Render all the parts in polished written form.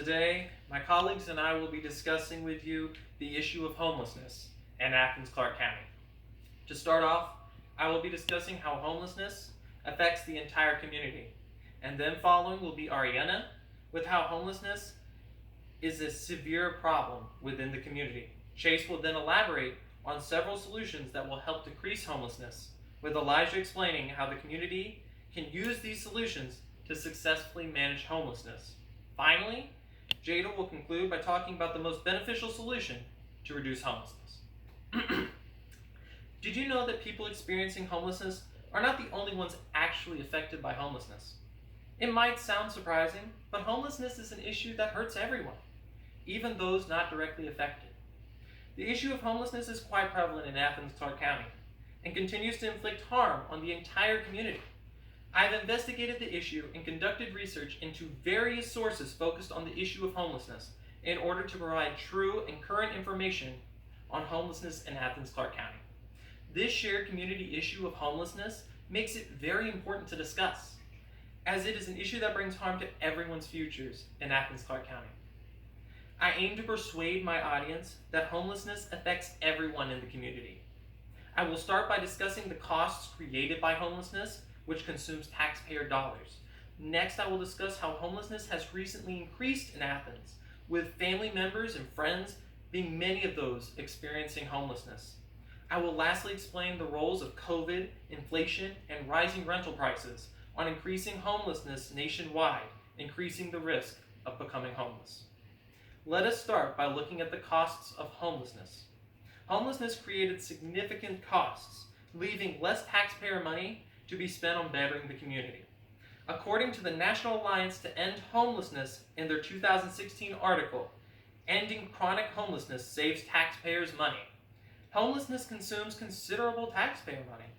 Today, my colleagues and I will be discussing with you the issue of homelessness in Athens, Clarke County. To start off, I will be discussing how homelessness affects the entire community, and then following will be Ariana with how homelessness is a severe problem within the community. Chase will then elaborate on several solutions that will help decrease homelessness, with Elijah explaining how the community can use these solutions to successfully manage homelessness. Finally, Jada will conclude by talking about the most beneficial solution to reduce homelessness. Did you know that people experiencing homelessness are not the only ones actually affected by homelessness? It might sound surprising, but homelessness is an issue that hurts everyone, even those not directly affected. The issue of homelessness is quite prevalent in Athens, Clarke County, and continues to inflict harm on the entire community. I've investigated the issue and conducted research into various sources focused on the issue of homelessness in order to provide true and current information on homelessness in Athens, Clarke County. This shared community issue of homelessness makes it very important to discuss, as it is an issue that brings harm to everyone's futures in Athens, Clarke County. I aim to persuade my audience that homelessness affects everyone in the community. I will start by discussing the costs created by homelessness, which consumes taxpayer dollars. Next, I will discuss how homelessness has recently increased in Athens, with family members and friends being many of those experiencing homelessness. I will lastly explain the roles of COVID, inflation, and rising rental prices on increasing homelessness nationwide, increasing the risk of becoming homeless. Let us start by looking at the costs of homelessness. Homelessness created significant costs, leaving less taxpayer money to be spent on bettering the community. According to the National Alliance to End Homelessness in their 2016 article, Ending Chronic Homelessness Saves Taxpayers Money, homelessness consumes considerable taxpayer money.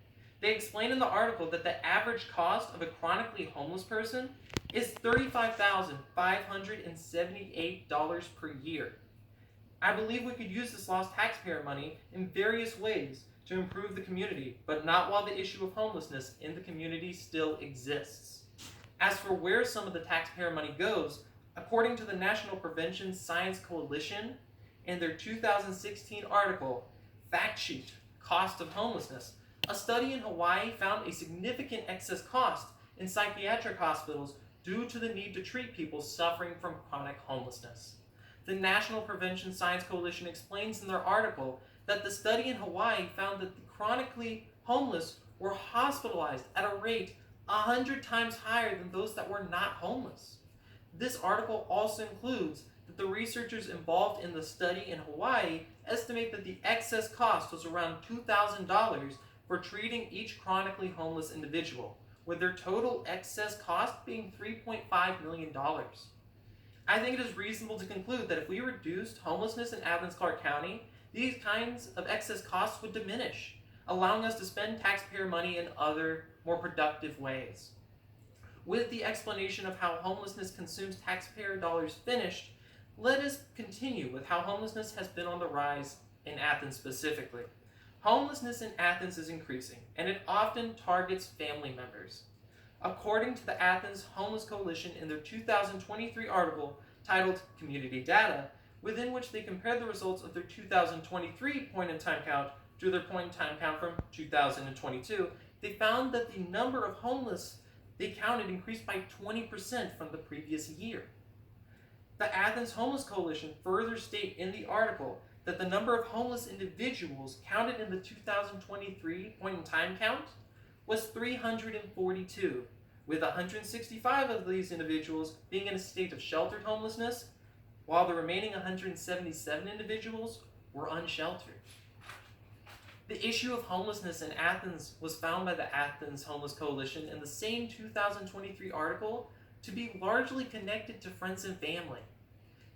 They explain in the article that the average cost of a chronically homeless person is $35,578 per year. I believe we could use this lost taxpayer money in various ways to improve the community, but not while the issue of homelessness in the community still exists. As for where some of the taxpayer money goes, according to the National Prevention Science Coalition, in their 2016 article, Fact Sheet, Cost of Homelessness, a study in Hawaii found a significant excess cost in psychiatric hospitals due to the need to treat people suffering from chronic homelessness. The National Prevention Science Coalition explains in their article that the study in Hawaii found that the chronically homeless were hospitalized at a rate 100 times higher than those that were not homeless. This article also includes that the researchers involved in the study in Hawaii estimate that the excess cost was around $2,000 for treating each chronically homeless individual, with their total excess cost being $3.5 million. I think it is reasonable to conclude that if we reduced homelessness in Athens, Clarke County, these kinds of excess costs would diminish, allowing us to spend taxpayer money in other, more productive ways. With the explanation of how homelessness consumes taxpayer dollars finished, let us continue with how homelessness has been on the rise in Athens specifically. Homelessness in Athens is increasing, and it often targets family members. According to the Athens Homeless Coalition in their 2023 article titled Community Data, within which they compared the results of their 2023 point-in-time count to their point-in-time count from 2022, they found that the number of homeless they counted increased by 20% from the previous year. The Athens Homeless Coalition further state in the article that the number of homeless individuals counted in the 2023 point-in-time count was 342, with 165 of these individuals being in a state of sheltered homelessness, while the remaining 177 individuals were unsheltered. The issue of homelessness in Athens was found by the Athens Homeless Coalition in the same 2023 article to be largely connected to friends and family.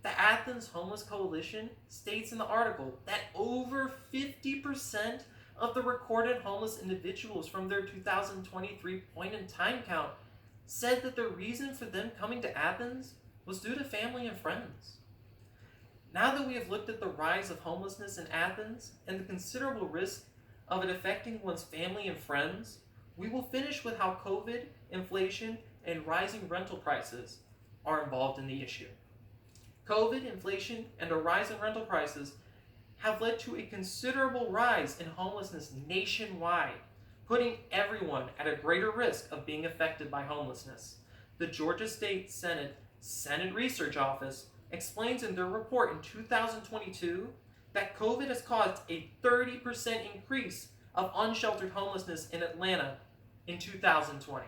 The Athens Homeless Coalition states in the article that over 50% of the recorded homeless individuals from their 2023 point-in-time count said that the reason for them coming to Athens was due to family and friends. Now that we have looked at the rise of homelessness in Athens and the considerable risk of it affecting one's family and friends, we will finish with how COVID, inflation, and rising rental prices are involved in the issue. COVID, inflation, and a rise in rental prices have led to a considerable rise in homelessness nationwide, putting everyone at a greater risk of being affected by homelessness. The Georgia State Senate Research Office explains in their report in 2022 that COVID has caused a 30% increase of unsheltered homelessness in Atlanta in 2020.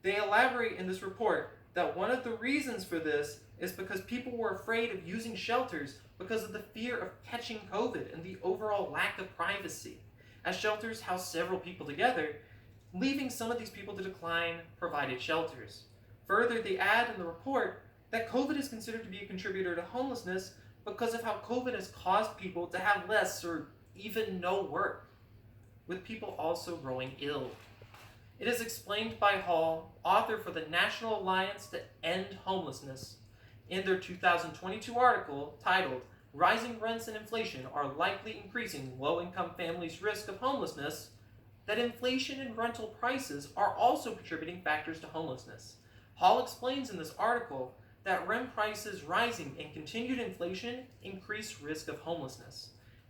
They elaborate in this report that one of the reasons for this is because people were afraid of using shelters because of the fear of catching COVID and the overall lack of privacy, as shelters house several people together, leaving some of these people to decline provided shelters. Further, they add in the report that COVID is considered to be a contributor to homelessness because of how COVID has caused people to have less or even no work, with people also growing ill. It is explained by Hall, author for the National Alliance to End Homelessness, in their 2022 article titled "Rising Rents and Inflation Are Likely Increasing Low-Income Families' Risk of Homelessness," that inflation and rental prices are also contributing factors to homelessness. Hall explains in this article that rent prices rising and continued inflation increase risk of homelessness,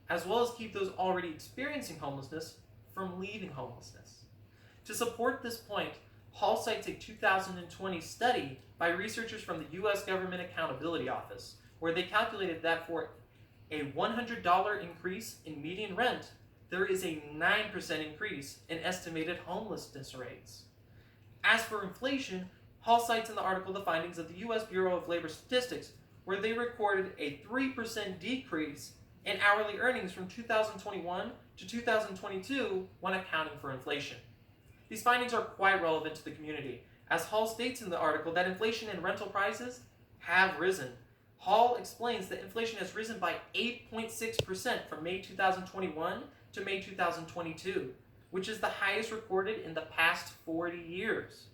as well as keep those already experiencing homelessness from leaving homelessness. To support this point, Hall cites a 2020 study by researchers from the U.S. Government Accountability Office, where they calculated that for a $100 increase in median rent, there is a 9% increase in estimated homelessness rates. As for inflation, Hall cites in the article the findings of the U.S. Bureau of Labor Statistics, where they recorded a 3% decrease in hourly earnings from 2021 to 2022 when accounting for inflation. These findings are quite relevant to the community, as Hall states in the article that inflation and rental prices have risen. Hall explains that inflation has risen by 8.6% from May 2021 to May 2022, which is the highest recorded in the past 40 years.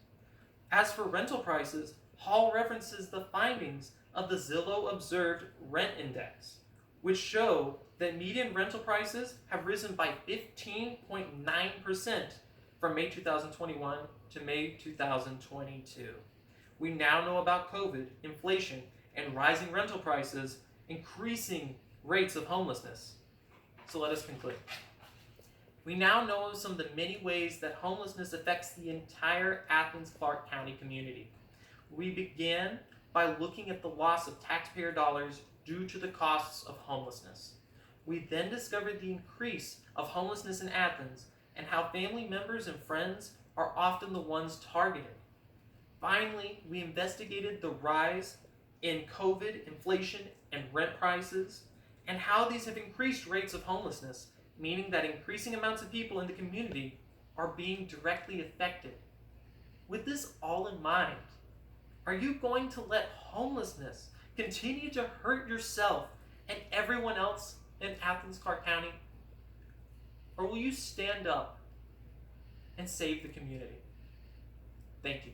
As for rental prices, Hall references the findings of the Zillow Observed Rent Index, which show that median rental prices have risen by 15.9% from May 2021 to May 2022. We now know about COVID, inflation, and rising rental prices increasing rates of homelessness. So let us conclude. We now know some of the many ways that homelessness affects the entire Athens-Clarke County community. We began by looking at the loss of taxpayer dollars due to the costs of homelessness. We then discovered the increase of homelessness in Athens and how family members and friends are often the ones targeted. Finally, we investigated the rise in COVID, inflation, and rent prices, and how these have increased rates of homelessness, meaning that increasing amounts of people in the community are being directly affected. With this all in mind, are you going to let homelessness continue to hurt yourself and everyone else in Athens-Clarke County? Or will you stand up and save the community? Thank you.